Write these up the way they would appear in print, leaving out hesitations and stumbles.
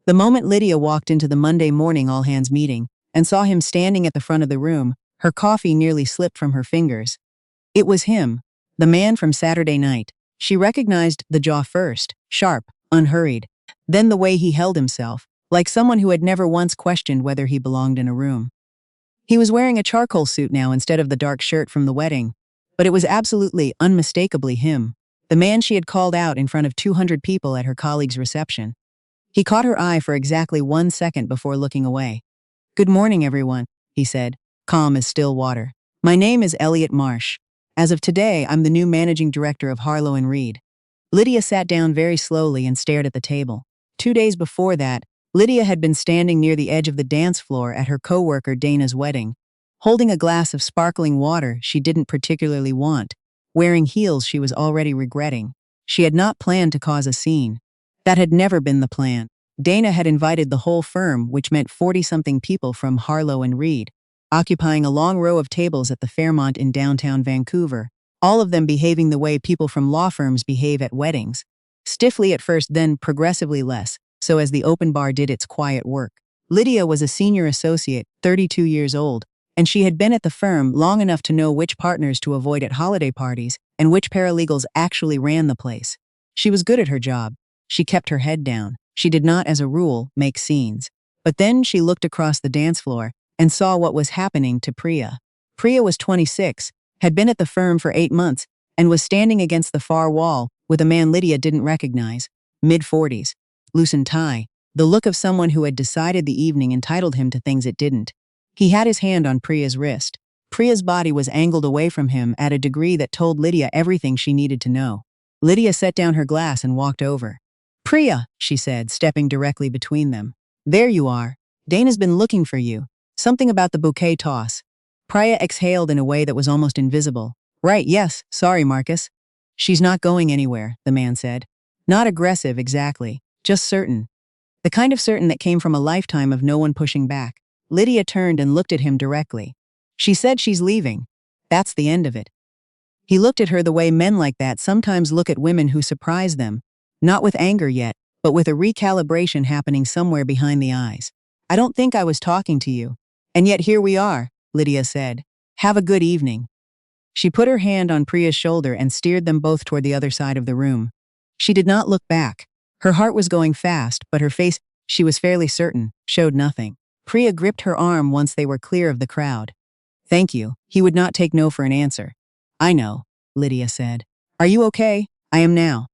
The moment Lydia walked into the Monday morning all-hands meeting and saw him standing at the front of the room, her coffee nearly slipped from her fingers. It was him, the man from Saturday night. She recognized the jaw first, sharp, unhurried. Then the way he held himself, like someone who had never once questioned whether he belonged in a room. He was wearing a charcoal suit now instead of the dark shirt from the wedding, but it was absolutely, unmistakably him, the man she had called out in front of 200 people at her colleague's reception. He caught her eye for exactly 1 second before looking away. "Good morning, everyone," he said, calm as still water. "My name is Elliot Marsh. As of today, I'm the new managing director of Harlow & Reed." Lydia sat down very slowly and stared at the table. 2 days before that, Lydia had been standing near the edge of the dance floor at her coworker Dana's wedding, holding a glass of sparkling water she didn't particularly want, wearing heels she was already regretting. She had not planned to cause a scene. That had never been the plan. Dana had invited the whole firm, which meant 40-something people from Harlow & Reed, occupying a long row of tables at the Fairmont in downtown Vancouver, all of them behaving the way people from law firms behave at weddings. Stiffly at first, then progressively less, so as the open bar did its quiet work. Lydia was a senior associate, 32 years old, and she had been at the firm long enough to know which partners to avoid at holiday parties and which paralegals actually ran the place. She was good at her job. She kept her head down. She did not, as a rule, make scenes. But then she looked across the dance floor and saw what was happening to Priya. Priya was 26, had been at the firm for 8 months, and was standing against the far wall with a man Lydia didn't recognize, mid-40s, loosened tie, the look of someone who had decided the evening entitled him to things it didn't. He had his hand on Priya's wrist. Priya's body was angled away from him at a degree that told Lydia everything she needed to know. Lydia set down her glass and walked over. "Priya," she said, stepping directly between them. "There you are. Dana's been looking for you. Something about the bouquet toss." Priya exhaled in a way that was almost invisible. "Right, yes, sorry, Marcus." "She's not going anywhere," the man said. Not aggressive, exactly, just certain. The kind of certain that came from a lifetime of no one pushing back. Lydia turned and looked at him directly. "She said she's leaving. That's the end of it." He looked at her the way men like that sometimes look at women who surprise them, not with anger yet, but with a recalibration happening somewhere behind the eyes. "I don't think I was talking to you. And yet here we are," Lydia said. "Have a good evening." She put her hand on Priya's shoulder and steered them both toward the other side of the room. She did not look back. Her heart was going fast, but her face, she was fairly certain, showed nothing. Priya gripped her arm once they were clear of the crowd. "Thank you." He would not take no for an answer. "I know," Lydia said. "Are you okay?" "I am now."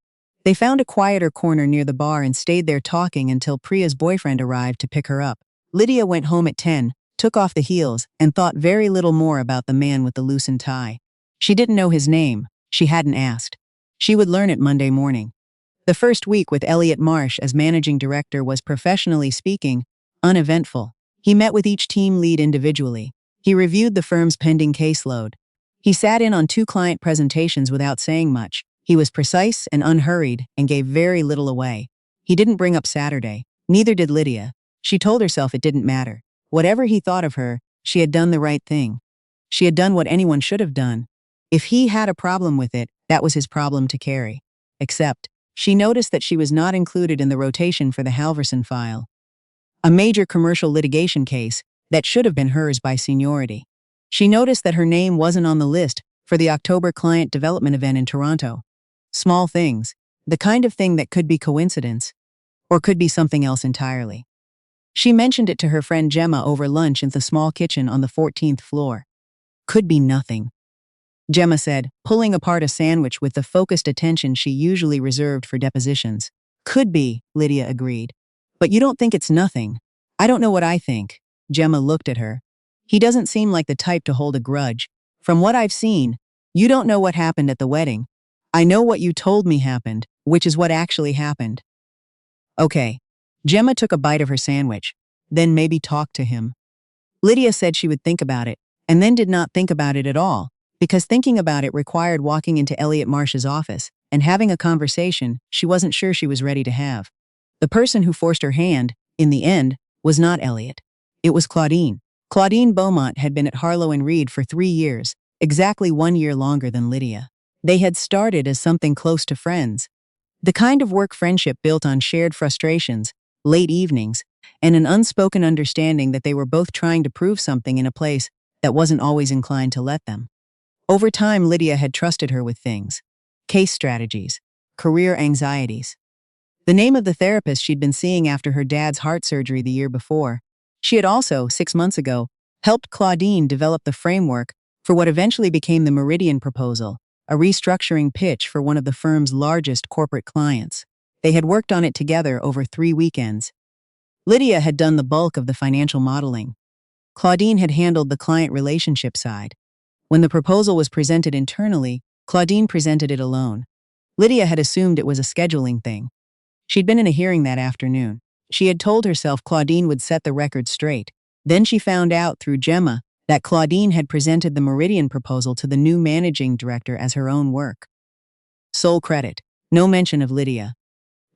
They found a quieter corner near the bar and stayed there talking until Priya's boyfriend arrived to pick her up. Lydia went home at 10, took off the heels, and thought very little more about the man with the loosened tie. She didn't know his name. She hadn't asked. She would learn it Monday morning. The first week with Elliot Marsh as managing director was, professionally speaking, uneventful. He met with each team lead individually. He reviewed the firm's pending caseload. He sat in on 2 client presentations without saying much. He was precise and unhurried and gave very little away. He didn't bring up Saturday. Neither did Lydia. She told herself it didn't matter. Whatever he thought of her, she had done the right thing. She had done what anyone should have done. If he had a problem with it, that was his problem to carry. Except, she noticed that she was not included in the rotation for the Halverson file, a major commercial litigation case that should have been hers by seniority. She noticed that her name wasn't on the list for the October client development event in Toronto. Small things, the kind of thing that could be coincidence, or could be something else entirely. She mentioned it to her friend Gemma over lunch in the small kitchen on the 14th floor. "Could be nothing," Gemma said, pulling apart a sandwich with the focused attention she usually reserved for depositions. "Could be," Lydia agreed. "But you don't think it's nothing." "I don't know what I think." Gemma looked at her. "He doesn't seem like the type to hold a grudge. From what I've seen, you don't know what happened at the wedding. I know what you told me happened, which is what actually happened." "Okay." Gemma took a bite of her sandwich. "Then maybe talk to him." Lydia said she would think about it, and then did not think about it at all, because thinking about it required walking into Elliot Marsh's office and having a conversation she wasn't sure she was ready to have. The person who forced her hand, in the end, was not Elliot. It was Claudine. Claudine Beaumont had been at Harlow & Reed for 3 years, exactly 1 year longer than Lydia. They had started as something close to friends. The kind of work friendship built on shared frustrations, late evenings, and an unspoken understanding that they were both trying to prove something in a place that wasn't always inclined to let them. Over time, Lydia had trusted her with things: case strategies, career anxieties. The name of the therapist she'd been seeing after her dad's heart surgery the year before. She had also, 6 months ago, helped Claudine develop the framework for what eventually became the Meridian proposal, a restructuring pitch for one of the firm's largest corporate clients. They had worked on it together over 3 weekends. Lydia had done the bulk of the financial modeling. Claudine had handled the client relationship side. When the proposal was presented internally, Claudine presented it alone. Lydia had assumed it was a scheduling thing. She'd been in a hearing that afternoon. She had told herself Claudine would set the record straight. Then she found out through Gemma that Claudine had presented the Meridian proposal to the new managing director as her own work. Sole credit. No mention of Lydia.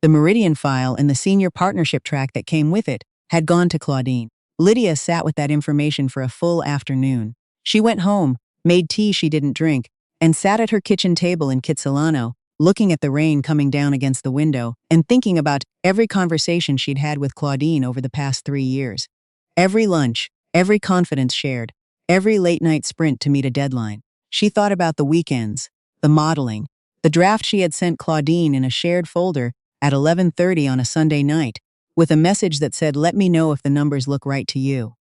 The Meridian file and the senior partnership track that came with it had gone to Claudine. Lydia sat with that information for a full afternoon. She went home, made tea she didn't drink, and sat at her kitchen table in Kitsilano, looking at the rain coming down against the window and thinking about every conversation she'd had with Claudine over the past 3 years. Every lunch, every confidence shared, every late-night sprint to meet a deadline. She thought about the weekends, the modeling, the draft she had sent Claudine in a shared folder at 11:30 on a Sunday night, with a message that said, "Let me know if the numbers look right to you.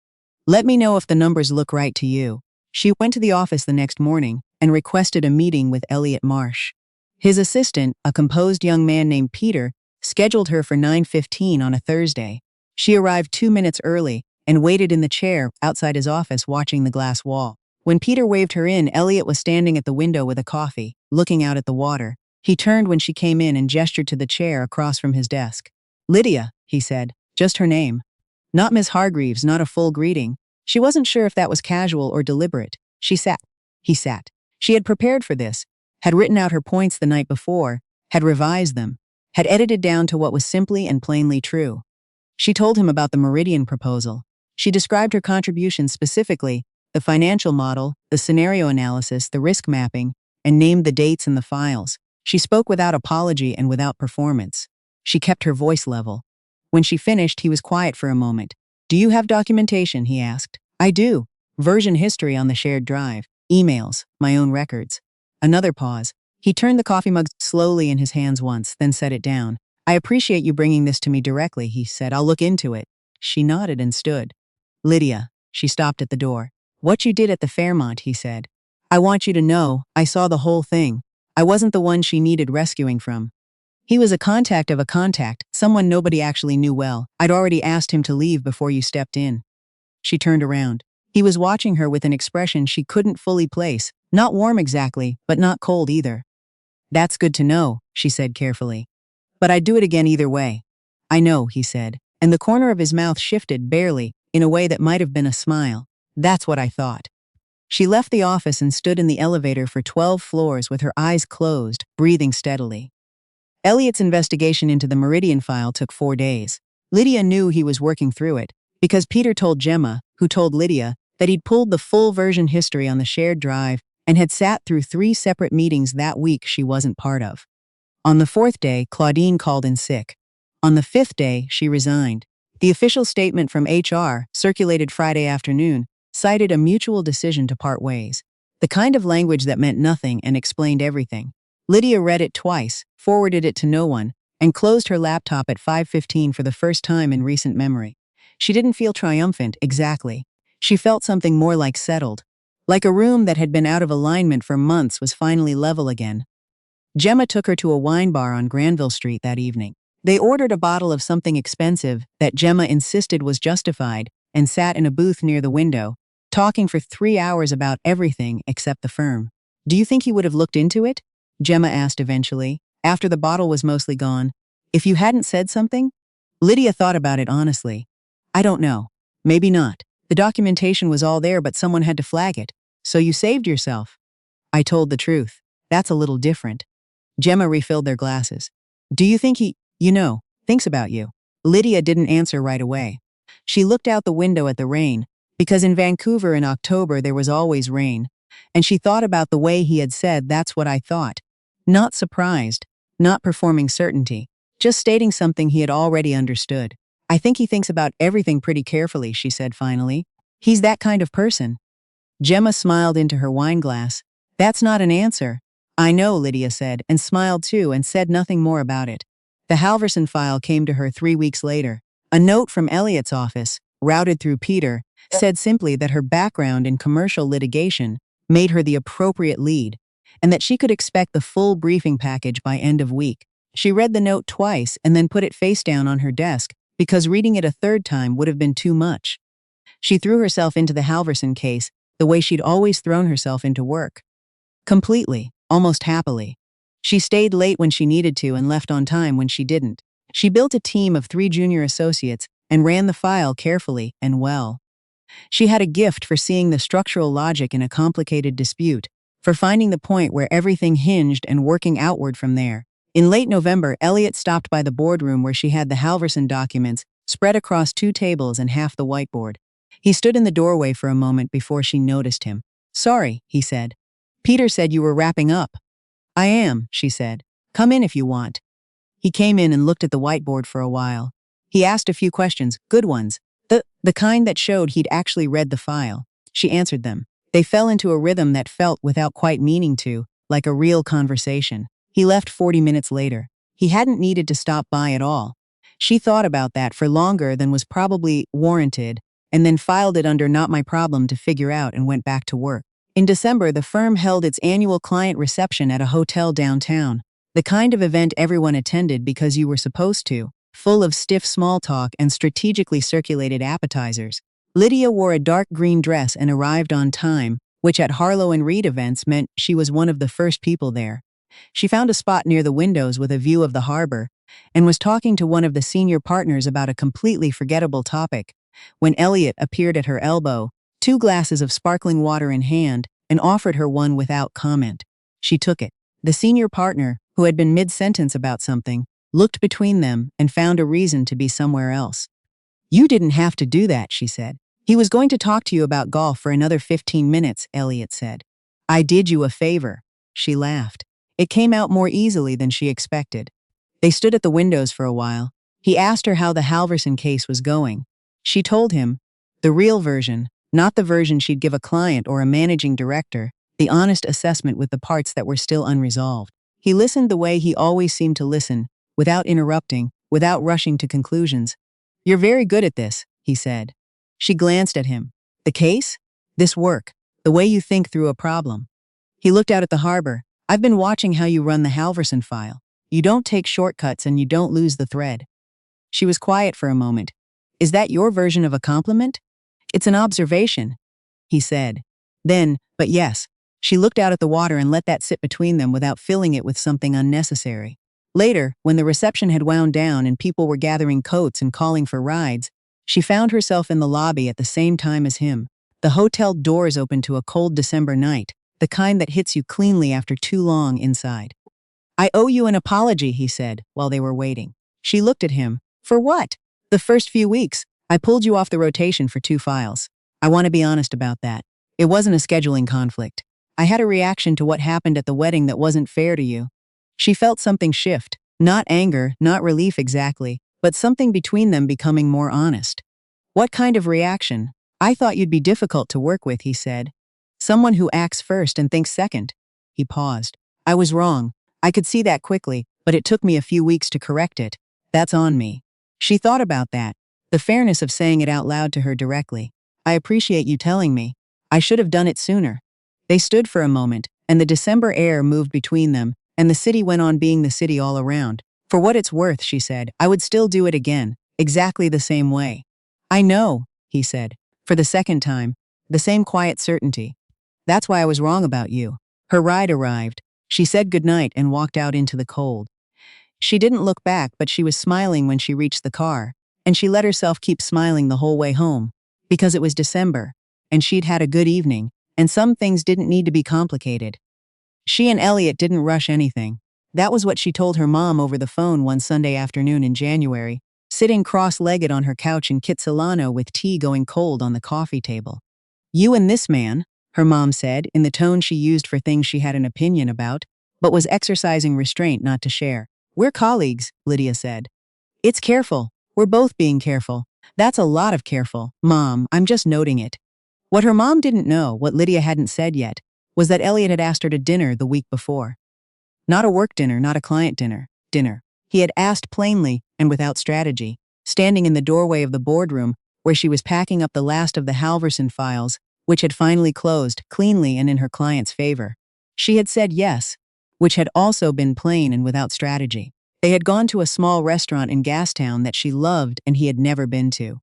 Let me know if the numbers look right to you." She went to the office the next morning and requested a meeting with Elliot Marsh. His assistant, a composed young man named Peter, scheduled her for 9:15 on a Thursday. She arrived 2 minutes early and waited in the chair outside his office watching the glass wall. When Peter waved her in, Elliot was standing at the window with a coffee, looking out at the water. He turned when she came in and gestured to the chair across from his desk. "Lydia," he said, just her name. Not Miss Hargreaves, not a full greeting. She wasn't sure if that was casual or deliberate. She sat. He sat. She had prepared for this, had written out her points the night before, had revised them, had edited down to what was simply and plainly true. She told him about the Meridian proposal. She described her contributions specifically, the financial model, the scenario analysis, the risk mapping, and named the dates in the files. She spoke without apology and without performance. She kept her voice level. When she finished, he was quiet for a moment. "Do you have documentation?" he asked. "I do. Version history on the shared drive. Emails, my own records." Another pause. He turned the coffee mug slowly in his hands once, then set it down. "I appreciate you bringing this to me directly," he said. "I'll look into it." She nodded and stood. "Lydia." She stopped at the door. "What you did at the Fairmont," he said. "I want you to know, I saw the whole thing. I wasn't the one she needed rescuing from." He was a contact of a contact, someone nobody actually knew well. "I'd already asked him to leave before you stepped in." She turned around. He was watching her with an expression she couldn't fully place. Not warm exactly, but not cold either. "That's good to know," she said carefully. "But I'd do it again either way." "I know," he said, and the corner of his mouth shifted barely, in a way that might have been a smile. "That's what I thought." She left the office and stood in the elevator for 12 floors with her eyes closed, breathing steadily. Elliot's investigation into the Meridian file took 4 days. Lydia knew he was working through it, because Peter told Gemma, who told Lydia, that he'd pulled the full version history on the shared drive and had sat through 3 separate meetings that week she wasn't part of. On the 4th day, Claudine called in sick. On the 5th day, she resigned. The official statement from HR, circulated Friday afternoon, cited a mutual decision to part ways. The kind of language that meant nothing and explained everything. Lydia read it twice, forwarded it to no one, and closed her laptop at 5:15 for the first time in recent memory. She didn't feel triumphant, exactly. She felt something more like settled. Like a room that had been out of alignment for months was finally level again. Gemma took her to a wine bar on Granville Street that evening. They ordered a bottle of something expensive that Gemma insisted was justified and sat in a booth near the window, talking for 3 hours about everything except the firm. "Do you think he would have looked into it?" Gemma asked eventually, after the bottle was mostly gone. "If you hadn't said something?" Lydia thought about it honestly. "I don't know. Maybe not. The documentation was all there, but someone had to flag it. So you saved yourself." "I told the truth. That's a little different." Gemma refilled their glasses. "Do you think he, thinks about you?" Lydia didn't answer right away. She looked out the window at the rain, because in Vancouver in October there was always rain, and she thought about the way he had said, "That's what I thought." Not surprised, not performing certainty, just stating something he had already understood. I think he thinks about everything pretty carefully, she said finally. He's that kind of person. Gemma smiled into her wineglass. That's not an answer. I know, Lydia said, and smiled too and said nothing more about it. The Halverson file came to her 3 weeks later. A note from Elliot's office, routed through Peter, said simply that her background in commercial litigation made her the appropriate lead, and that she could expect the full briefing package by end of week. She read the note twice and then put it face down on her desk, because reading it a third time would have been too much. She threw herself into the Halverson case the way she'd always thrown herself into work. Completely, almost happily. She stayed late when she needed to and left on time when she didn't. She built a team of 3 junior associates and ran the file carefully and well. She had a gift for seeing the structural logic in a complicated dispute, for finding the point where everything hinged and working outward from there. In late November, Elliot stopped by the boardroom where she had the Halverson documents spread across 2 tables and half the whiteboard. He stood in the doorway for a moment before she noticed him. Sorry, he said. Peter said you were wrapping up. I am, she said. Come in if you want. He came in and looked at the whiteboard for a while. He asked a few questions, good ones, the kind that showed he'd actually read the file. She answered them. They fell into a rhythm that felt, without quite meaning to, like a real conversation. He left 40 minutes later. He hadn't needed to stop by at all. She thought about that for longer than was probably warranted, and then filed it under not my problem to figure out and went back to work. In December, the firm held its annual client reception at a hotel downtown, the kind of event everyone attended because you were supposed to, full of stiff small talk and strategically circulated appetizers. Lydia wore a dark green dress and arrived on time, which at Harlow and Reed events meant she was one of the first people there. She found a spot near the windows with a view of the harbor, and was talking to one of the senior partners about a completely forgettable topic, when Elliot appeared at her elbow, 2 glasses of sparkling water in hand, and offered her one without comment. She took it. The senior partner, who had been mid-sentence about something, looked between them and found a reason to be somewhere else. You didn't have to do that, she said. He was going to talk to you about golf for another 15 minutes, Elliot said. I did you a favor. She laughed. It came out more easily than she expected. They stood at the windows for a while. He asked her how the Halverson case was going. She told him, the real version, not the version she'd give a client or a managing director, the honest assessment with the parts that were still unresolved. He listened the way he always seemed to listen, without interrupting, without rushing to conclusions. You're very good at this, he said. She glanced at him. The case? This work. The way you think through a problem. He looked out at the harbor. I've been watching how you run the Halverson file. You don't take shortcuts and you don't lose the thread. She was quiet for a moment. Is that your version of a compliment? It's an observation, he said. Then, but yes. She looked out at the water and let that sit between them without filling it with something unnecessary. Later, when the reception had wound down and people were gathering coats and calling for rides, she found herself in the lobby at the same time as him. The hotel doors opened to a cold December night, the kind that hits you cleanly after too long inside. I owe you an apology, he said, while they were waiting. She looked at him. For what? The first few weeks, I pulled you off the rotation for 2 files. I want to be honest about that. It wasn't a scheduling conflict. I had a reaction to what happened at the wedding that wasn't fair to you. She felt something shift, not anger, not relief exactly, but something between them becoming more honest. What kind of reaction? I thought you'd be difficult to work with, he said. Someone who acts first and thinks second. He paused. I was wrong. I could see that quickly, but it took me a few weeks to correct it. That's on me. She thought about that, the fairness of saying it out loud to her directly. I appreciate you telling me. I should have done it sooner. They stood for a moment, and the December air moved between them, and the city went on being the city all around. For what it's worth, she said, I would still do it again, exactly the same way. I know, he said, for the second time, the same quiet certainty. That's why I was wrong about you. Her ride arrived. She said goodnight and walked out into the cold. She didn't look back, but she was smiling when she reached the car, and she let herself keep smiling the whole way home, because it was December, and she'd had a good evening, and some things didn't need to be complicated. She and Elliot didn't rush anything. That was what she told her mom over the phone one Sunday afternoon in January, sitting cross-legged on her couch in Kitsilano with tea going cold on the coffee table. You and this man, her mom said, in the tone she used for things she had an opinion about, but was exercising restraint not to share. We're colleagues, Lydia said. It's careful. We're both being careful. That's a lot of careful. Mom, I'm just noting it. What her mom didn't know, what Lydia hadn't said yet, was that Elliot had asked her to dinner the week before. Not a work dinner, not a client dinner. Dinner. He had asked plainly and without strategy, standing in the doorway of the boardroom where she was packing up the last of the Halverson files, which had finally closed, cleanly and in her client's favor. She had said yes, which had also been plain and without strategy. They had gone to a small restaurant in Gastown that she loved and he had never been to.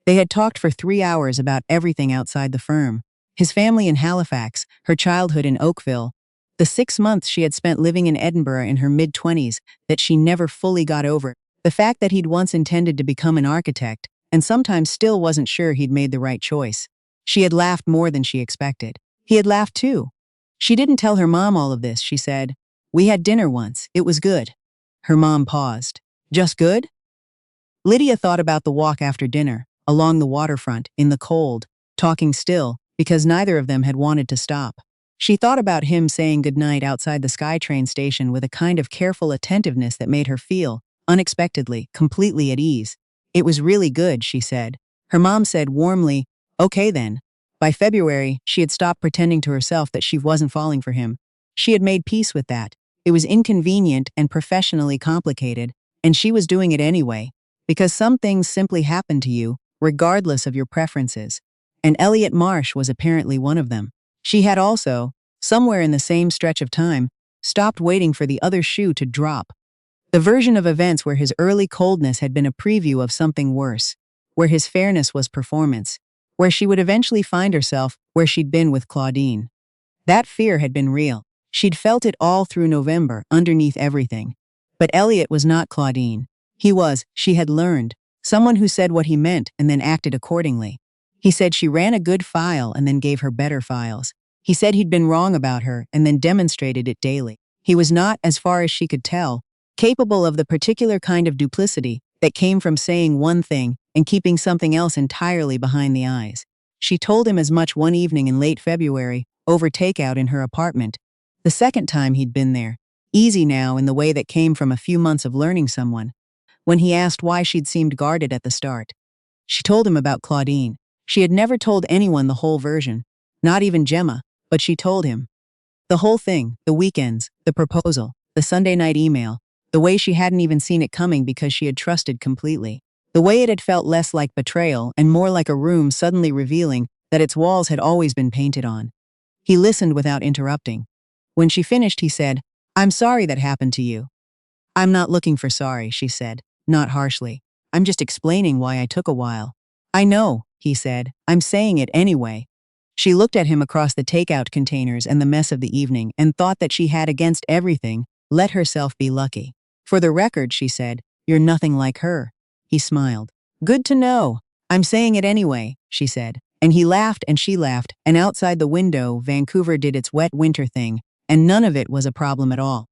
They had talked for 3 hours about everything outside the firm. His family in Halifax, her childhood in Oakville, the 6 months she had spent living in Edinburgh in her mid-20s that she never fully got over, the fact that he'd once intended to become an architect and sometimes still wasn't sure he'd made the right choice. She had laughed more than she expected. He had laughed too. She didn't tell her mom all of this, she said. We had dinner once. It was good. Her mom paused. Just good? Lydia thought about the walk after dinner, along the waterfront, in the cold, talking still, because neither of them had wanted to stop. She thought about him saying goodnight outside the SkyTrain station with a kind of careful attentiveness that made her feel, unexpectedly, completely at ease. It was really good, she said. Her mom said warmly, okay then. By February, she had stopped pretending to herself that she wasn't falling for him. She had made peace with that. It was inconvenient and professionally complicated, and she was doing it anyway, because some things simply happen to you, regardless of your preferences. And Elliot Marsh was apparently one of them. She had also, somewhere in the same stretch of time, stopped waiting for the other shoe to drop. The version of events where his early coldness had been a preview of something worse, where his fairness was performance, where she would eventually find herself where she'd been with Claudine. That fear had been real. She'd felt it all through November, underneath everything. But Elliot was not Claudine. He was, she had learned, someone who said what he meant and then acted accordingly. He said she ran a good file and then gave her better files. He said he'd been wrong about her and then demonstrated it daily. He was not, as far as she could tell, capable of the particular kind of duplicity that came from saying one thing and keeping something else entirely behind the eyes. She told him as much one evening in late February, over takeout in her apartment. The second time he'd been there, easy now in the way that came from a few months of learning someone, when he asked why she'd seemed guarded at the start. She told him about Claudine. She had never told anyone the whole version, not even Gemma, but she told him. The whole thing, the weekends, the proposal, the Sunday night email, the way she hadn't even seen it coming because she had trusted completely. The way it had felt less like betrayal and more like a room suddenly revealing that its walls had always been painted on. He listened without interrupting. When she finished, he said, I'm sorry that happened to you. I'm not looking for sorry, she said, not harshly. I'm just explaining why I took a while. I know, he said. I'm saying it anyway. She looked at him across the takeout containers and the mess of the evening and thought that she had, against everything, let herself be lucky. For the record, she said, you're nothing like her. He smiled. Good to know. I'm saying it anyway, she said. And he laughed and she laughed, and outside the window, Vancouver did its wet winter thing, and none of it was a problem at all.